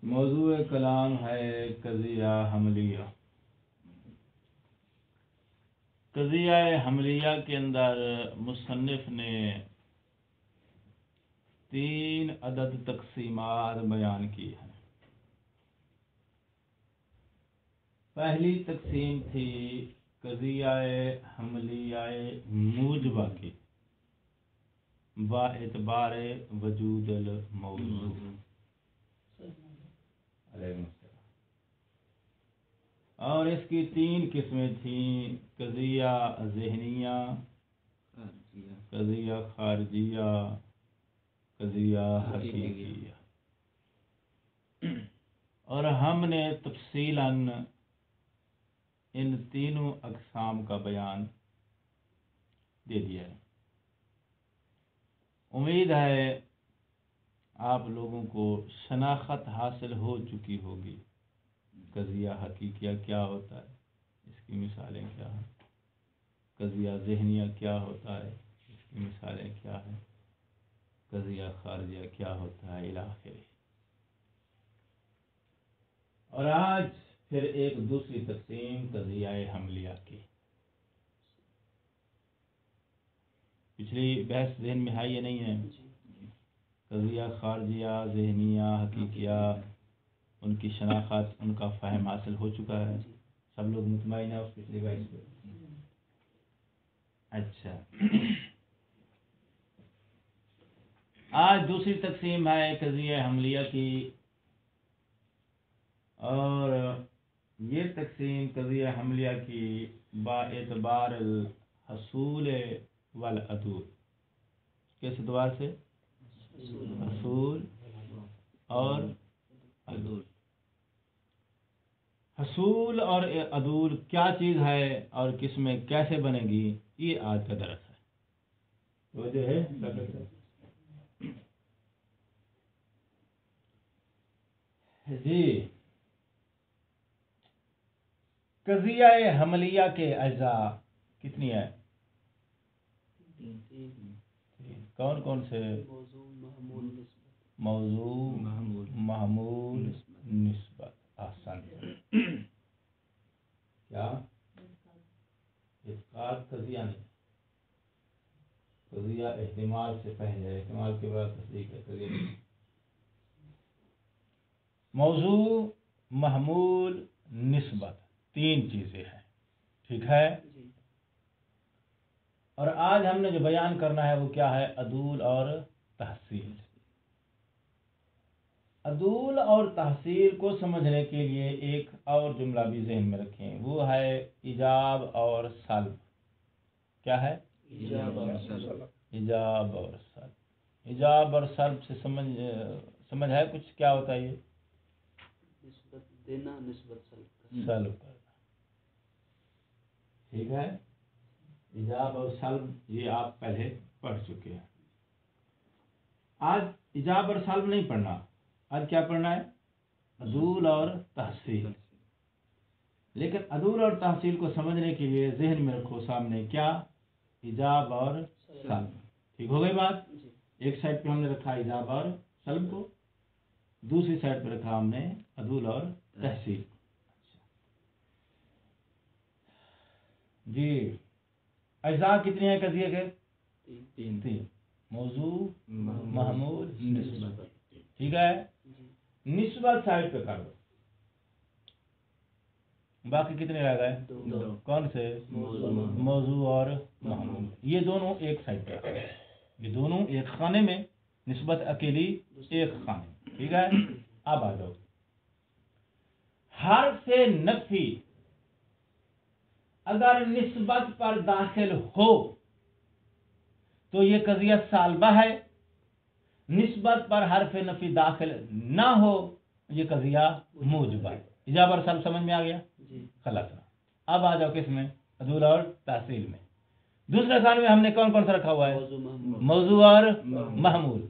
موضوع کلام ہے قضیہ حملیہ۔ قضیہ حملیہ کے اندر مصنف نے 3 عدد تقسیمات بیان کی ہیں۔ پہلی تقسیم تھی قضیہ حملیہ موجبہ کی با اعتبار وجود الموضوع۔ اور اس کی 3 قسمیں تھیں: قضیہ ذہنیہ، قضیہ خارجیہ، قضیہ حقیقیہ۔ اور ہم نے تفصیلاً ان تینوں اقسام کا بیان دے دیا ہے۔ امید ہے آپ لوگوں کو شناخت حاصل ہو چکی ہوگی۔ قضیہ حقیقیہ کیا ہوتا ہے، اس کی مثالیں کیا ہیں؟ قضیہ ذہنیہ کیا ہوتا ہے، اس کی مثالیں کیا ہیں؟ قضیہ خارجیہ کیا ہوتا ہے، الی آخر۔ اور آج پھر ایک دوسری تقسیم قضیہ حملیہ کی۔ پچھلی بحث ذہن میں ہے یا نہیں ہے؟ قضیہ خارجیہ، ذہنیہ، حقیقیہ، ان کی شناخت، ان کا فہم حاصل ہو چکا ہے؟ سب لوگ مطمئن ہیں اس پچھلی بحث پہ؟ اچھا، آج دوسری تقسیم ہے قضیہ حملیہ کی، اور یہ تقسیم قضیہ حملیہ کی با اعتبار الحصول والعدول۔ کس اعتبار سے؟ حصول اور عدول۔ حصول اور عدول کیا چیز ہے اور کس میں کیسے بنے گی، یہ آج کا درس ہے۔ وجہ ہے جی۔ قضیہ حملیہ کے اجزاء کتنی ہے؟ کون کون سے؟ موضوع، محمول، نسبت۔ احسن۔ کیا؟ اسقاط قضیہ نہیں، قضیہ احتمال سے پہلے ہے، احتمال کے بعد تصدیق ہے، قضیہ نہیں۔ موضوع، محمول، نسبت، 3 چیزیں ہیں، ٹھیک ہے؟ اور آج ہم نے جو بیان کرنا ہے وہ کیا ہے؟ عدول اور تحصیل۔ عدول اور تحصیل کو سمجھنے کے لیے ایک اور جملہ بھی ذہن میں رکھیں، وہ ہے ایجاب اور سلب۔ کیا ہے؟ ایجاب اور سلب۔ ایجاب اور سلب۔ ایجاب اور سلب سے سمجھ ہے کچھ؟ کیا ہوتا ہے یہ؟ نسبت دینا، نسبت سلب کرنا، ٹھیک ہے؟ ایجاب اور سلب یہ آپ پہلے پڑھ چکے ہیں۔ آج ایجاب اور سلب نہیں پڑھنا، آج کیا پڑھنا ہے؟ عدول اور تحصیل۔ لیکن عدول اور تحصیل کو سمجھنے کے لیے ذہن میں رکھو سامنے کیا؟ ایجاب اور سلب۔ ٹھیک ہو گئی بات؟ ایک سائڈ پہ ہم نے رکھا ایجاب اور سلب کو، دوسری سائڈ پہ رکھا ہم نے عدول اور تحصیل۔ جی، اجزاء کتنے ہیں قضیہ کے؟ 3۔ موضوع، محمول، نسبت۔ ٹھیک ہے؟ نسبت سائڈ پہ کر دو، باقی کتنے رہ گئے؟ 2۔ کون سے؟ موضوع اور محمول۔ یہ دونوں ایک سائڈ پہ، یہ دونوں ایک خانے میں، نسبت اکیلی ایک خانے میں، ٹھیک ہے؟ اب آ جاؤ، حرف نفی اگر نسبت پر داخل ہو تو یہ قضیہ سالبہ ہے، نسبت پر حرف نفی داخل نہ ہو یہ قضیہ موجبہ ہے۔ ایجاب اور سلب سمجھ میں آ گیا؟ خلاص۔ اب آ جاؤ کس میں؟ عدول اور تحصیل میں۔ دوسرے خانے میں ہم نے کون کون سا رکھا ہوا ہے؟ موضوع اور محمول۔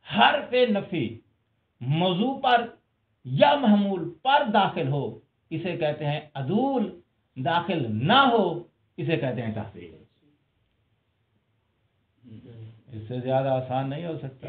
حرف نفی موضوع پر یا محمول پر داخل ہو اسے کہتے ہیں عدول، داخل نہ ہو اسے کہتے ہیں تحصیل۔ اس سے زیادہ آسان نہیں ہو سکتا۔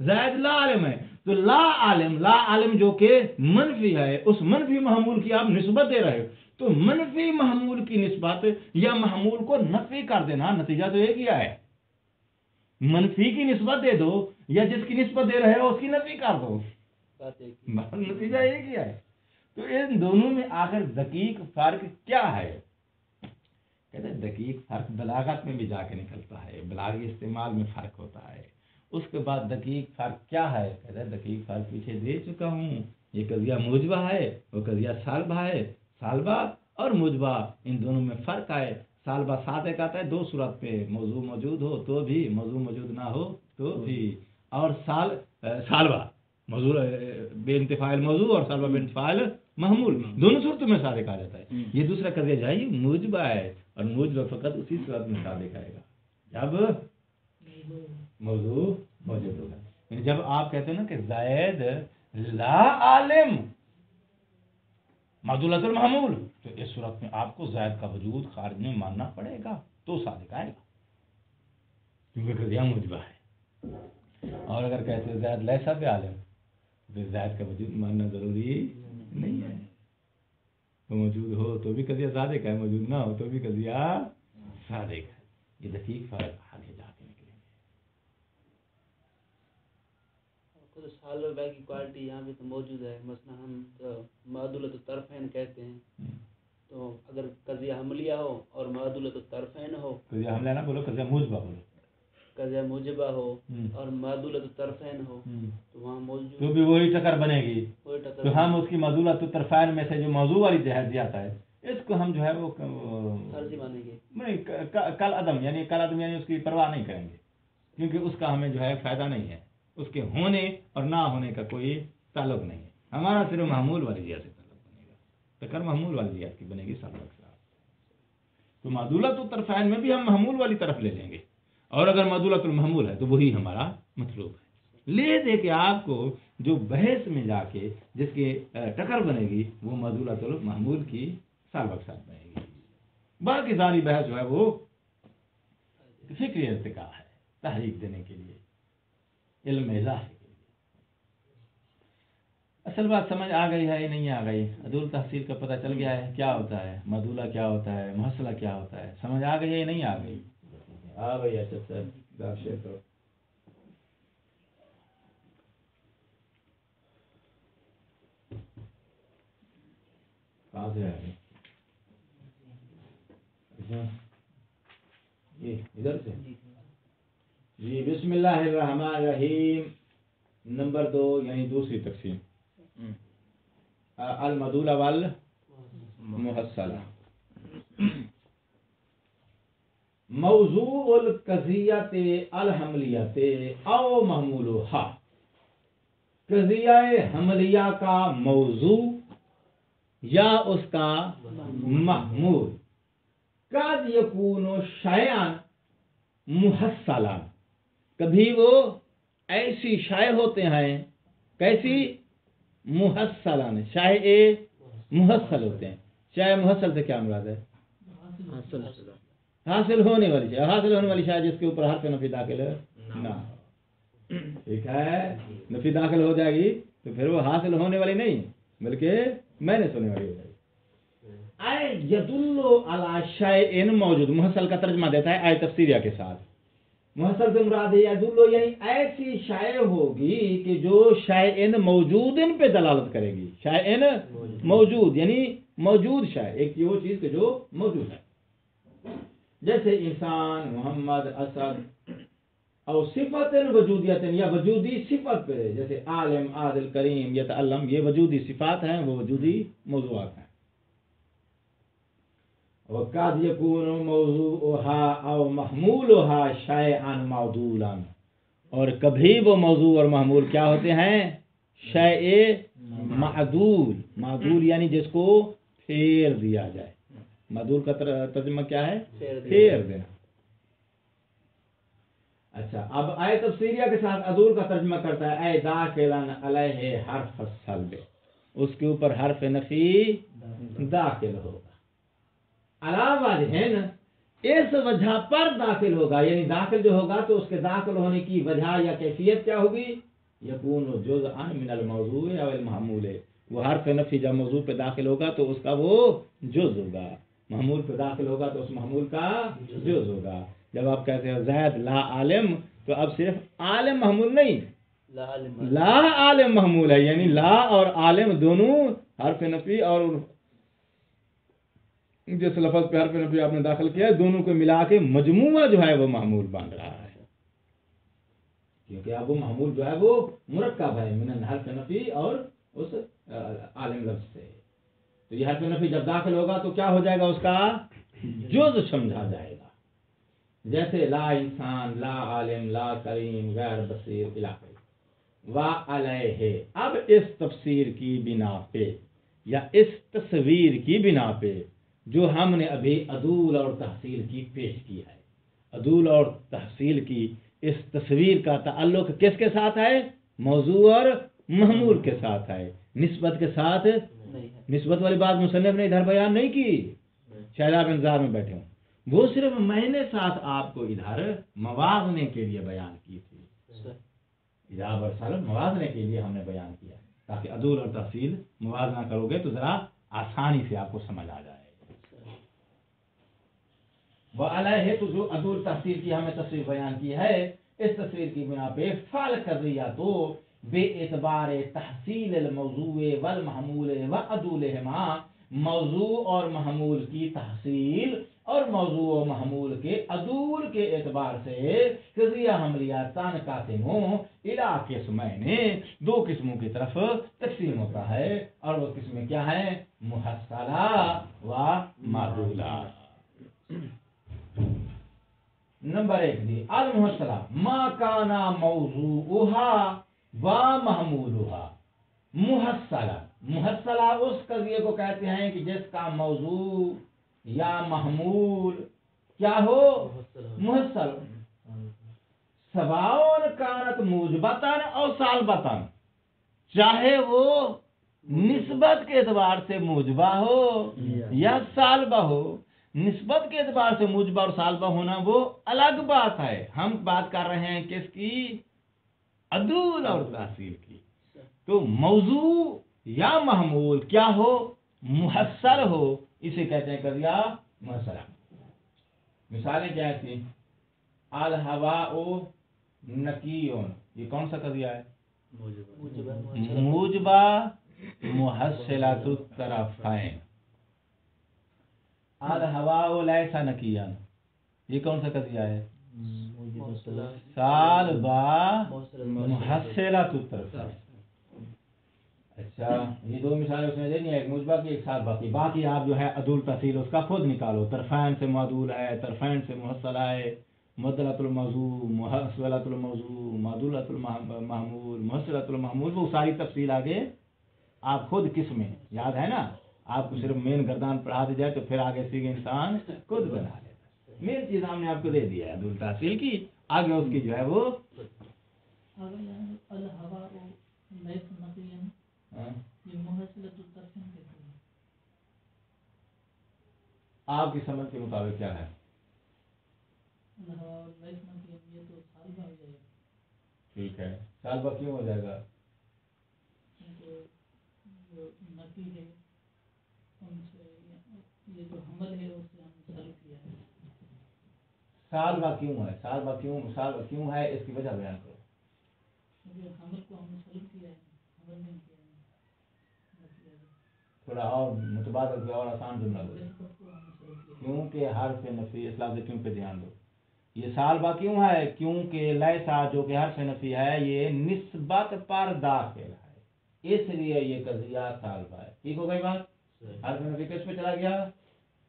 زید لا عالم ہے، تو لا عالم جو کہ منفی ہے، اس منفی محمول کی آپ نسبت دے رہے ہو، تو منفی محمول کی نسبت یا محمول کو نفی کر دینا، نتیجہ تو ایک ہی ہے، منفی کی نسبت دے دو یا جس کی نسبت دے رہے ہو اس کی نفی کر دو، بات ایک ہی۔ نتیجہ ایک ہی ہے۔ تو ان دونوں میں آخر دقیق فرق کیا ہے؟ کہتے ہیں دقیق فرق بلاغت میں بھی جا کے نکلتا ہے، بلاغی استعمال میں فرق ہوتا ہے۔ اس کے بعد دقیق فرق کیا ہے؟ کہتے ہیں دقیق فرق پیچھے دے چکا ہوں، یہ قضیہ موجبہ ہے، وہ قضیہ سالبہ ہے۔ سالبہ اور موجبہ ان دونوں میں فرق ہے۔ سالبہ ساتھ ایک آتا ہے دو صورت پہ، موضوع موجود ہو تو بھی، موضوع موجود نہ ہو تو بھی، اور سالبہ موضوع بے انتفاع موضوع اور سالبہ بے انتفاع محمول، دونوں صورتوں میں صادق آ جاتا ہے۔ یہ دوسرا قضیہ جو ہے یہ موجبہ ہے، اور موجبہ فقط اسی صورت میں صادق آئے گا جب موضوع موجود ہوگا۔ یعنی جب آپ کہتے ہیں نا کہ زید لا عالم معدولۃ المحمول، تو اس صورت میں آپ کو زید کا وجود خارج میں ماننا پڑے گا تو صادق آئے گا، کیونکہ قضیہ موجبہ ہے۔ اور اگر کہتے ہیں زید لیسا بعالم، تو زید کا وجود ماننا ضروری نہیں ہے، وہ موجود ہو تو بھی قضیہ صادق ہے، موجود نہ ہو تو بھی قضیہ صادق ہے۔ یہ دقیق فرق آگے جا کے نکلیں گے۔ خود سالبہ کی کوالٹی یہاں پہ تو موجود ہے، مثلا ہم معدولۃ الطرفین کہتے ہیں، تو اگر قضیہ حملیہ ہو اور معدولۃ الطرفین ہو، قضیہ حملہ نہ بولو، قضیہ موجبہ بولو، قضیہ موجبہ ہو اور معدولۃ الطرفین ہو، تو وہاں موجود تو بھی وہی ٹکر بنے گی۔ کوئی ٹکر تو ہم اس کی معدولۃ الطرفین میں سے جو موضوع والی جہت ہے اس کو ہم جو ہے وہ فرضی مانیں گے، نہیں، کل عدم یعنی اس کی پرواہ نہیں کریں گے، کیونکہ اس کا ہمیں جو ہے فائدہ نہیں ہے، اس کے ہونے اور نہ ہونے کا کوئی تعلق نہیں ہے، ہمارا صرف محمول والی جہت سے تعلق بنے گا، ٹکر محمول والی جہت کی بنے گی سابق سے۔ تو معدولۃ الطرفین میں بھی ہم محمول والی طرف لے لیں گے، اور اگر معدولۃ المحمول ہے تو وہی ہمارا مطلوب ہے۔ لے دے کے آپ کو جو بحث میں جا کے جس کی ٹکر بنے گی وہ معدولۃ المحمول کی سال وقت بنے گی، باقی ساری بحث جو ہے وہ فکری ارتقاء ہے، تحریک دینے کے لیے، علم اضافے کے لیے۔ اصل بات سمجھ آ گئی ہے یا نہیں آ گئی؟ عدول تحصیل کا پتہ چل گیا ہے کیا ہوتا ہے، معدولہ کیا ہوتا ہے، محصلہ کیا ہوتا ہے، سمجھ آ گئی ہے یا نہیں آ گئی؟ آ گئی ہے، شیئر کرو۔ کہاں سے آئے؟ جی ادھر سے جی۔ بسم اللہ الرحمن الرحیم، نمبر 2 یعنی دوسری تقسیم، المعدولہ والمحصلہ۔ موضوع القضیۃ الحملیۃ او محمولھا، قضیہ حملیہ کا موضوع یا اس کا محمول، قد یکون شیئا محصلا، کبھی وہ ایسی شائع ہوتے ہیں، کیسی؟ محصلا، شائع محصل ہوتے ہیں۔ شائع محصل سے کیا مراد ہے؟ حاصل ہونے والی شائع، حاصل ہونے والی شائع جس کے اوپر حرف نفی داخل نہ ہو، ٹھیک ہے، نفی داخل ہو جائے گی تو پھر وہ حاصل ہونے والی نہیں بلکہ محنت ہونے والی ہو جائے گی۔ اے یدل علی شیء موجود، محصل کا ترجمہ دیتا ہے آیت تفسیریہ کے ساتھ۔ محصل سے مراد ہے یدل یعنی ایسی شائع ہوگی کہ جو شیء موجود پہ دلالت کرے گی، شیء موجود یعنی موجود شائع، ایک وہ چیز کہ جو موجود ہے، جیسے انسان، محمد، اسد، اور صفت وجودیت یا وجودی صفت پہ، جیسے عالم، عادل، کریم، یتعلم، یہ وجودی صفات ہیں، وہ وجودی موضوعات ہیں۔ وقد یکون موضوعها او محمولها شیئا معدولا، اور کبھی وہ موضوع اور محمول کیا ہوتے ہیں؟ شیء معدول، معدول یعنی جس کو پھیر دیا جائے، معدول کا ترجمہ کیا ہے؟ پھیر دینا۔ اچھا، اب آیت تفسیریہ کے ساتھ عدول کا ترجمہ کرتا ہے اے داخلا علیہ حرف السلب، اس کے اوپر حرف نفی داخل ہوگا، علا وجہن، اس وجہ پر داخل ہوگا، یعنی داخل جو ہوگا تو اس کے داخل ہونے کی وجہ یا کیفیت کیا ہوگی؟ یکون جزءا من الموضوع او المحمول، وہ حرف نفی جب موضوع پہ داخل ہوگا تو اس کا وہ جز ہوگا، محمول پہ داخل ہوگا تو اس محمول کا جز ہوگا۔ جب آپ کہتے ہیں زید لا عالم، تو اب صرف عالم محمول نہیں، لا عالم محمول ہے، یعنی لا اور عالم دونوں حرف نفی اور جس لفظ پہ حرف نفی آپ نے داخل کیا ہے دونوں کو ملا کے مجموعہ جو ہے وہ محمول بن رہا ہے، کیونکہ اب وہ محمول جو ہے وہ مرکب ہے من حرف نفی اور اس عالم لفظ سے، تو یہ حرف نفی جب داخل ہوگا تو کیا ہو جائے گا؟ اس کا جز سمجھا جائے گا، جیسے لا انسان، لا عالم، لا کریم، غیر بصیر علاقے وعلیہ۔ اب اس تفسیر کی بنا پہ یا اس تصویر کی بنا پہ جو ہم نے ابھی عدول اور تحصیل کی پیش کی ہے، عدول اور تحصیل کی اس تصویر کا تعلق کس کے ساتھ ہے؟ موضوع اور محمول کے ساتھ ہے، نسبت کے ساتھ نسبت والی بات مصنف نے ادھر بیان نہیں کی، شہزاد انتظار میں بیٹھے ہوں، وہ صرف میں نے ساتھ آپ کو ادھر موازنے کے لیے بیان کی تھی، اجاب اور سلب موازنے کے لیے ہم نے بیان کیا تاکہ عدول اور تحصیل موازنہ کرو گے تو ذرا آسانی سے آپ کو سمجھ آ جائے۔ وہ علیہ، تو جو عدول تحصیل کی ہمیں تصویر بیان کی ہے، اس تصویر کی بنا پہ فعل قضیہ تو بے اعتبار تحصیل الموضوع والمحمول وعدولہما، موضوع اور محمول کی تحصیل اور موضوع و محمول کے عدول کے اعتبار سے قضیہ حملیہ تان قاسموں الی قسمین، دو قسموں کی طرف تقسیم ہوتا ہے، اور وہ قسمیں کیا ہیں؟ محصلہ و معدولہ۔ نمبر 1 دی المحصلہ ما کانا موضوعها و محمولها۔ محصلہ اس قضیے کو کہتے ہیں کہ جس کا موضوع یا محمول کیا ہو؟ محصل، سواء کانت موجبتاً او سالبتاً، چاہے وہ نسبت کے اعتبار سے موجبہ ہو یا سالبہ ہو۔ نسبت کے اعتبار سے موجبہ اور سالبہ ہونا وہ الگ بات ہے، ہم بات کر رہے ہیں کس کی؟ عدول اور تحصیل کی۔ تو موضوع یا محمول کیا ہو؟ محصل ہو، اسے کہتے ہیں قضیہ محصلہ۔ مثالیں کیا تھیں؟ الہواء نقیون، یہ کون سا قضیہ ہے؟ موجبہ محصلۃ الطرفین۔ الہواء لیس نقیاً، یہ کون سا قضیہ ہے؟ سالبہ محصلۃ الطرفین۔ اچھا، یہ دو مثالیں اس میں دینی ہے، ایک موجبہ کی ایک سالبہ کی، باقی آپ جو ہے عدول تحصیل اس کا خود نکالو، طرفین سے معدول ہے، طرفین سے محصلہ ہے، معدلۃ الموضوع، محصلۃ الموضوع، معدولۃ المحمول، محصلۃ المحمول، وہ ساری تفصیل آگے آپ خود قسمیں یاد ہے نا، آپ کو صرف مین گردان پڑھا دی جائے تو پھر آگے سیکھے انسان خود بنا لیتا۔ مین چیز ہم نے آپ کو دے دیا ہے عدول تحصیل کی، آگے اس کی جو ہے وہ آپ کی سمجھ کے مطابق کیا ہے؟ ٹھیک ہے، سالبہ کیوں ہو جائے گا؟ سالبہ کیوں ہے؟ سالبہ کیوں ہے؟ اس کی وجہ بیان کرو۔ تھوڑا اور متبادل پہ اور آسان جملہ بولو، کیونکہ حرف نفی، اس لفظ کیوں پہ دھیان دو۔ یہ سالبہ کیوں ہے؟ کیونکہ لیسا جو کہ حرف نفی ہے یہ نسبت پر داخل ہے، اس لیے یہ قضیہ سالبہ ہے۔ ٹھیک ہو گئی بات؟ حرف نفی کس پہ چلا گیا؟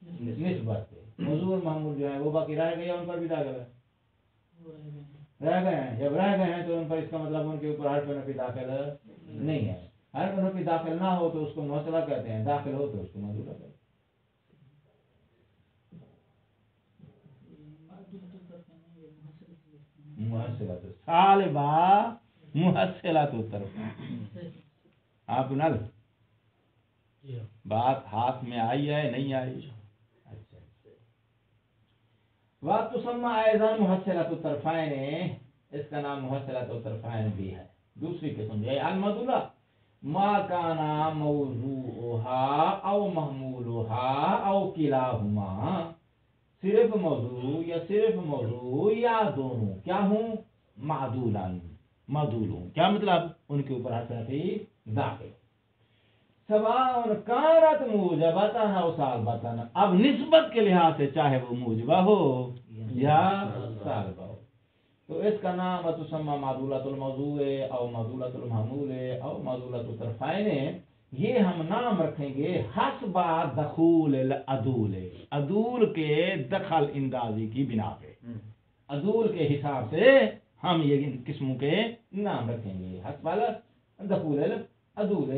نسبت پہ۔ موضوع اور محمول جو ہے وہ باقی رہ گئے، ان پر بھی داخل ہے، رہ گئے ہیں۔ جب رہ گئے ہیں تو ان پر اس کا مطلب ان کے اوپر حرف نفی داخل نہیں ہے۔ حرف نفی داخل نہ ہو تو اس کو محصلہ کہتے ہیں، داخل ہو تو اس کو معدولہ کہتے ہیں۔ محصلۃ سالبہ محصلۃ الطرفین۔ آپ نل بات ہاتھ میں آئی ہے نہیں آئی؟ اچھا، وَتُسَمَّى أَيْضًا مُحَصِّلَةُ الطَّرْفَيْنِ، اس کا نام محصلۃ الطرفین بھی ہے. دوسری قسم یہ المدلہ ما کان موضوعها او محمولها او کلاہما، صرف موضوع یا صرف موضوع یا دونوں کیا ہوں معدول ہوں. کیا مطلب؟ ان کے اوپر حرف نفی داخل. سواء کانت موجبۃ او سالبۃ، اب نسبت کے لحاظ سے چاہے وہ موجبہ ہو یا سالبہ ہو تو اس کا نام تسمى معدولۃ الموضوع او معدولۃ المحمول او معدولۃ الطرفین. یہ ہم نام رکھیں گے حسب دخول العدول، عدول کے دخل اندازی کی بنا پہ، عدول کے حساب سے ہم یہ ان قسموں کے نام رکھیں گے. حسب دخول العدول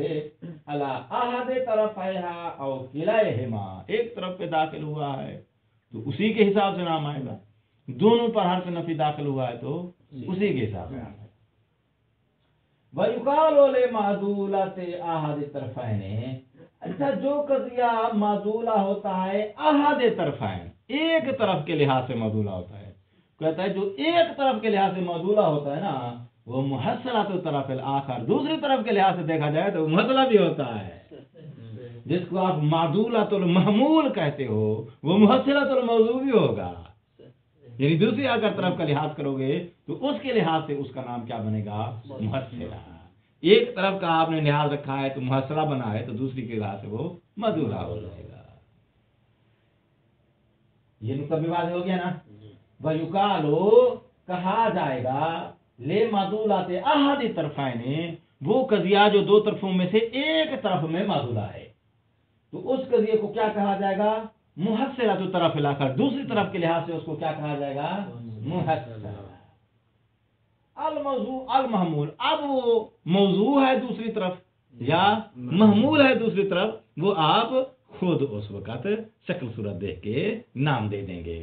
علی احد طرفیہا او کلیہما، ایک طرف پہ داخل ہوا ہے تو اسی کے حساب سے نام آئے گا، دونوں پر حرف نفی داخل ہوا ہے تو اسی کے حساب سے آئے گا. وَيُقَالُ لِمَعْدُولَةِ أَحَدِ الطَّرْفَيْنِ، اچھا جو قضیہ معدولہ ہوتا ہے احد طرفین، ایک طرف کے لحاظ سے معدولہ ہوتا ہے، کہتا ہے جو ایک طرف کے لحاظ سے معدولہ ہوتا ہے نا وہ محصلۃ الطرف الآخر، دوسری طرف کے لحاظ سے دیکھا جائے تو محصلہ بھی ہوتا ہے. جس کو آپ معدولۃ المحمول کہتے ہو وہ محصلۃ الموضوع بھی ہوگا. یعنی دوسری اگر طرف کا لحاظ کرو گے تو اس کے لحاظ سے اس کا نام کیا بنے گا؟ محصلہ. ایک طرف کا آپ نے لحاظ رکھا ہے تو محصلہ بنا ہے تو دوسری کے لحاظ سے وہ معدولہ ہو جائے گا. یہ نقطہ بھی واضح ہو گیا نا. وَيُقَالُ کہا جائے گا لِمَعْدُولَةِ أَحَدِ الطَّرْفَيْنِ، وہ قضیہ جو دو طرفوں میں سے ایک طرف میں معدولہ ہے تو اس قضیے کو کیا کہا جائے گا؟ محصلۃ الطرف الاخر، دوسری طرف کے لحاظ سے اس کو کیا کہا جائے گا؟ محصلہ. الموضوع المحمول، اب وہ موضوع ہے دوسری طرف یا محمول ہے دوسری طرف، وہ آپ خود اس وقت شکل صورت دیکھ کے نام دے دیں گے.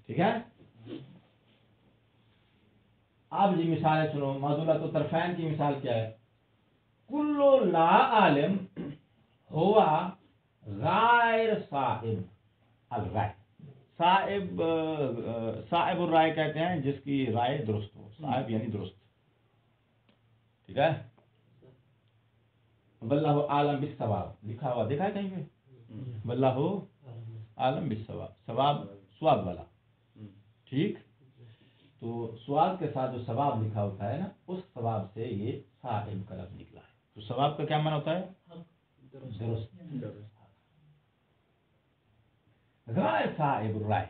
ٹھیک ہے. اب جی مثالیں سنو. معدولۃ الطرفین کی مثال کیا ہے؟ کل لا عالم ہوا غیر صاحب الرائے. صاحب الرائے کہتے ہیں جس کی رائے درست ہو، صاحب یعنی درست. ٹھیک ہے. واللہ عالم بالصواب لکھا ہوا دیکھا ہے کہیں پہ؟ واللہ عالم بالصواب، ثواب سواد والا. ٹھیک. تو سواد کے ساتھ جو ثواب لکھا ہوتا ہے نا اس ثواب سے یہ صاحب کا لفظ نکلا ہے. تو ثواب کا کیا معنی ہوتا ہے؟ درست. غیر صاحب الرائے،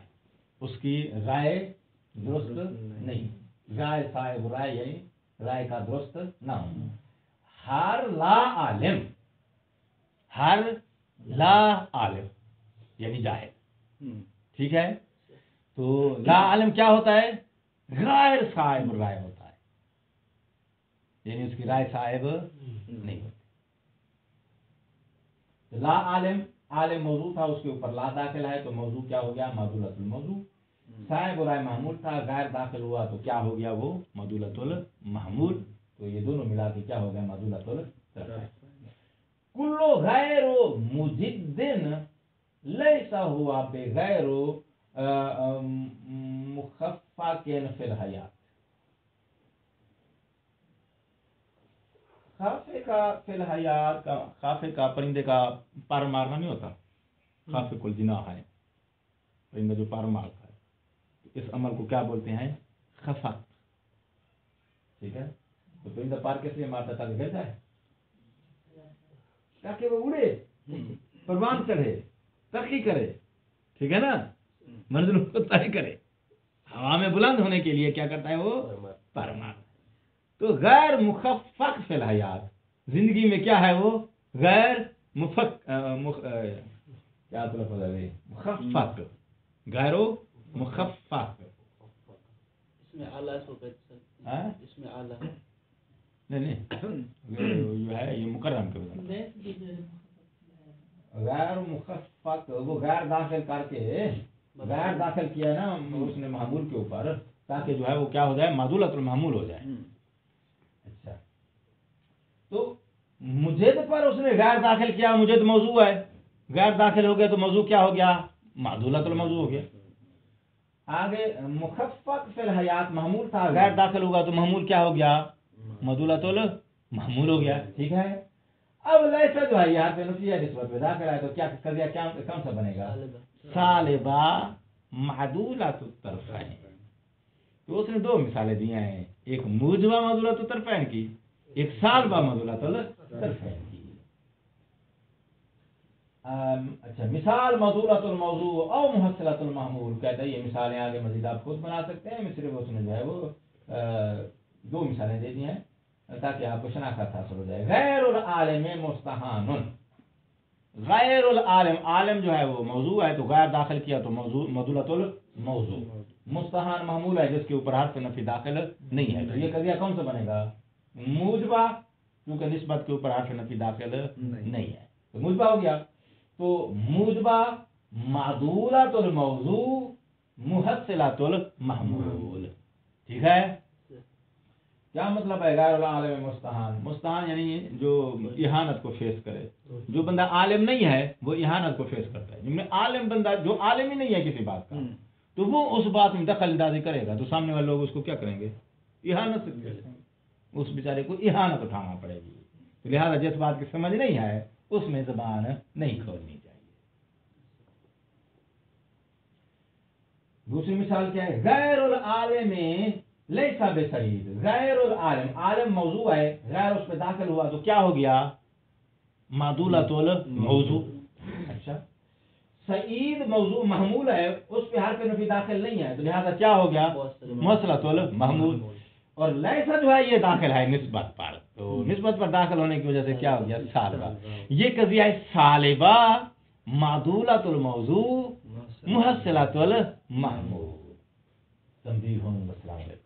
اس کی رائے درست نہیں. غیر صاحب الرائے یعنی رائے کا درست نہ ہونا. ہر لا عالم، ہر لا عالم یعنی جاہل. ٹھیک ہے. تو لا عالم کیا ہوتا ہے؟ غیر صاحب الرائے ہوتا ہے، یعنی اس کی رائے صاحب نہیں ہوتی. لا عالم، عالم موضوع تھا اس کے اوپر لا داخل ہے تو موضوع کیا ہو گیا؟ معدولۃ الموضوع. صاحب رائے محمول تھا، غیر داخل ہوا تو کیا ہو گیا؟ وہ معدولۃ المحمول. تو یہ دونوں ملا کے کیا ہو گیا؟ معدولۃ الطرفین. کلو غیر مجد لیس ہوا بغیر مخفف فی الحیات. خافے کا فی الحیات کا، خافے کا پرندے کا پر مارنا نہیں ہوتا، خافے کل جناح ہے، پرندہ جو پر مارتا ہے. اس عمل کو کیا بولتے ہیں؟ خفق. ٹھیک ہے. تو پرندہ پر کس لیے مارتا تھا؟ گر جائے تاکہ وہ اڑے، پروان چڑھے، ترقی کرے. ٹھیک ہے نا. منزل کو طے کرے، ہوا میں بلند ہونے کے لیے کیا کرتا ہے؟ وہ پر مارتا. تو غیر مخفق فی الحیات، زندگی میں کیا ہے؟ وہ غیر کیا تلفظ ہے؟ مخفق، غیر مخفق. اس میں اعلیٰ کو کہتے ہیں. اس میں اعلیٰ نہیں جو ہے یہ مکرم کے غیر مخفق، وہ غیر داخل کر کے غیر داخل کیا نا اس نے محمول کے اوپر تاکہ جو ہے وہ کیا ہو جائے؟ معدولۃ المحمول ہو جائے. اچھا. تو مجد پر اس نے غیر داخل کیا، مجد موضوع ہے، غیر داخل ہو گیا تو موضوع کیا ہو گیا؟ معدولۃ الموضوع ہو گیا. آگے مخفف فی الحیات محمول تھا، غیر داخل ہوگا تو محمول کیا ہو گیا؟ مدولۃ المحمول ہو گیا، ٹھیک ہے۔ اب لیسا جو ہے یہاں پہ نفی ہے نسبت پہ داخل ہے تو کیا قضیہ کون سا بنے گا؟ سالبہ معدولۃ الطرفین۔ تو اس نے دو مثالیں دی ہیں، ایک موجبہ معدولۃ الطرفین کی، ایک سالبہ معدولۃ الطرفین کی۔ اچھا، مثال معدولۃ الموضوع او محصلۃ المحمول، کہتا ہے یہ مثالیں آگے مزید آپ خود بنا سکتے ہیں، میں صرف اس نے جو ہے وہ دو مثالیں دے دی ہیں تاکہ آپ کو شناخت حاصل ہو جائے۔ غیر العالم مستحان، غیر العالم، عالم جو ہے وہ موضوع ہے تو غیر داخل کیا تو موضوع مدولۃ الموضوع، مستحان محمول ہے جس کے اوپر حرف نفی داخل نہیں ہے، تو یہ قضیہ کون سا بنے گا؟ موجبہ، کیونکہ نسبت کے اوپر حرف نفی داخل نہیں ہے تو موجبہ ہو گیا۔ تو موجبہ معدولۃ الموضوع محصلۃ المحمول، ٹھیک ہے۔ کیا مطلب ہے غیر العالم مستحان؟ مستحان یعنی جو اہانت کو فیس کرے، جو بندہ عالم نہیں ہے وہ اہانت کو فیس کرتا ہے، جن میں عالم بندہ جو عالم ہی نہیں ہے کسی بات کا تو وہ اس بات میں دخل اندازی کرے گا تو سامنے والے لوگ اس کو کیا کریں گے؟ اہانت سے کریں گے، اس بیچارے کو اہانت اٹھانا پڑے گی، تو لہٰذا جس بات کی سمجھ نہیں ہے اس میں زبان نہیں کھولنی چاہیے۔ دوسری مثال کیا ہے؟ غیر العالم لیسا بسعید، غیر العالم، عالم موضوع ہے، غیر اس پہ داخل ہوا تو کیا ہو گیا؟ معدولۃ الموضوع۔ اچھا، سعید موضوع محمول ہے، اس پہ حرف نفی داخل نہیں ہے تو لہذا کیا ہو گیا؟ محصلۃ المحمول۔ اور لیسا جو ہے یہ داخل ہے نسبت پر، تو نسبت پر داخل ہونے کی وجہ سے کیا ہو گیا؟ سالبہ۔ یہ قضیہ ہے سالبہ معدولۃ الموضوع محصلۃ المحمول۔ تنبیہ السلام علیکم۔